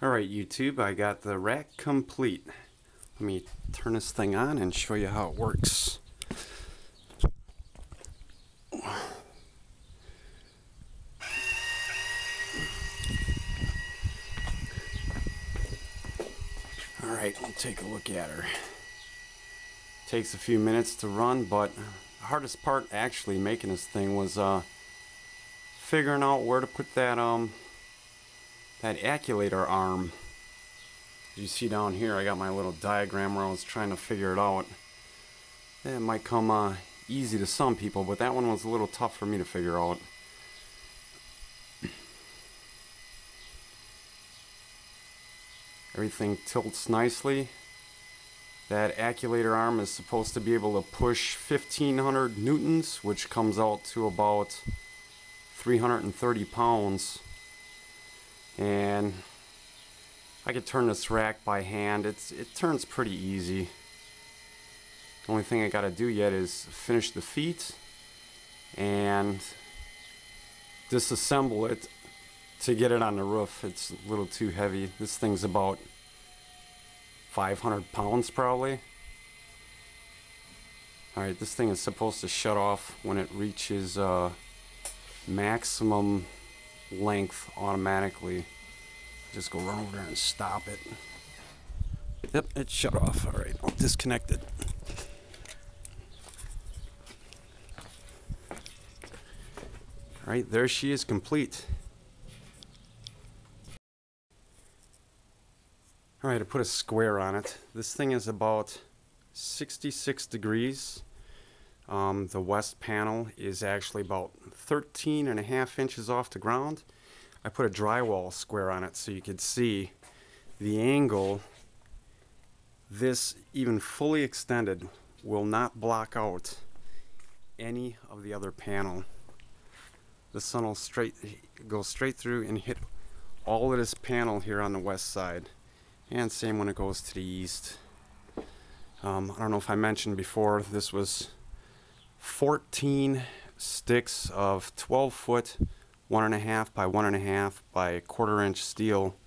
Alright YouTube, I got the rack complete. Let me turn this thing on and show you how it works. Alright, we'll take a look at her. Takes a few minutes to run, but the hardest part actually making this thing was figuring out where to put that that actuator arm. As you see down here, I got my little diagram where I was trying to figure it out. It might come easy to some people, but that one was a little tough for me to figure out. Everything tilts nicely. That actuator arm is supposed to be able to push 1500 newtons, which comes out to about 330 pounds. And I could turn this rack by hand. It turns pretty easy. The only thing I gotta do yet is finish the feet and disassemble it to get it on the roof. It's a little too heavy. This thing's about 500 pounds probably. Alright, this thing is supposed to shut off when it reaches maximum length automatically. Just go run over there and stop it. Yep, it shut off. Alright, I'll disconnect it. Alright, there she is complete. Alright, I put a square on it. This thing is about 66 degrees. The west panel is actually about 13.5 inches off the ground. I put a drywall square on it so you could see the angle. This, even fully extended, will not block out any of the other panel. The sun will go straight through and hit all of this panel here on the west side. And same when it goes to the east. I don't know if I mentioned before, this was 14 sticks of 12 foot 1.5 by 1.5 by 1/4 inch steel.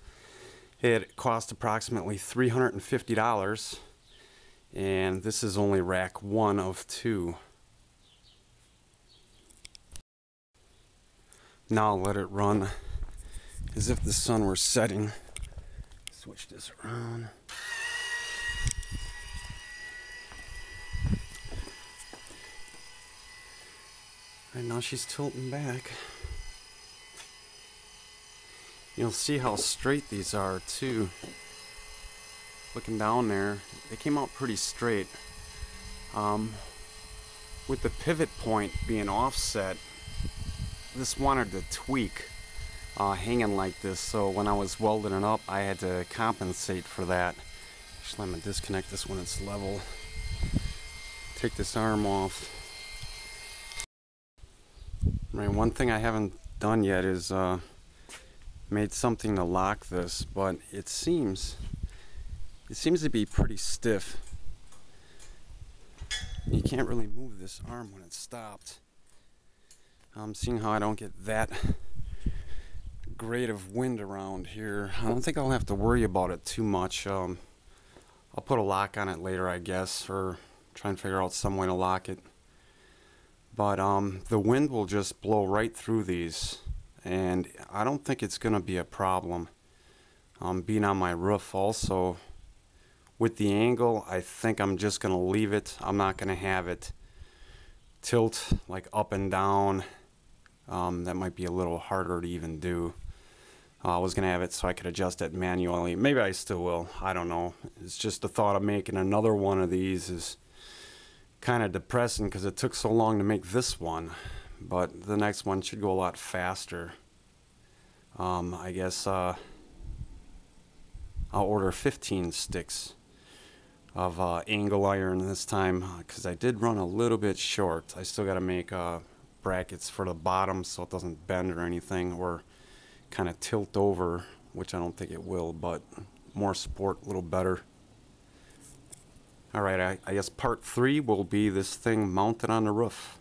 It cost approximately $350, and this is only rack 1 of 2. Now I'll let it run as if the sun were setting. Switch this around. And now she's tilting back. You'll see how straight these are too. Looking down there, they came out pretty straight. With the pivot point being offset, this wanted to tweak, hanging like this, so when I was welding it up I had to compensate for that. Actually, I'm going to disconnect this when it's level. Take this arm off. Right, one thing I haven't done yet is made something to lock this, but it seems to be pretty stiff. You can't really move this arm when it's stopped. Seeing how I don't get that great of wind around here, I don't think I'll have to worry about it too much. I'll put a lock on it later, I guess, or try and figure out some way to lock it. But the wind will just blow right through these, and I don't think it's gonna be a problem. Being on my roof also, with the angle, I think I'm just gonna leave it. I'm not gonna have it tilt like up and down. That might be a little harder to even do. I was gonna have it so I could adjust it manually. Maybe I still will, I don't know. It's just the thought of making another one of these is kind of depressing because it took so long to make this one, but the next one should go a lot faster. I guess I'll order 15 sticks of angle iron this time because I did run a little bit short. I still got to make brackets for the bottom so it doesn't bend or anything or kind of tilt over, which I don't think it will, but more support, a little better. Alright, I guess part 3 will be this thing mounted on the roof.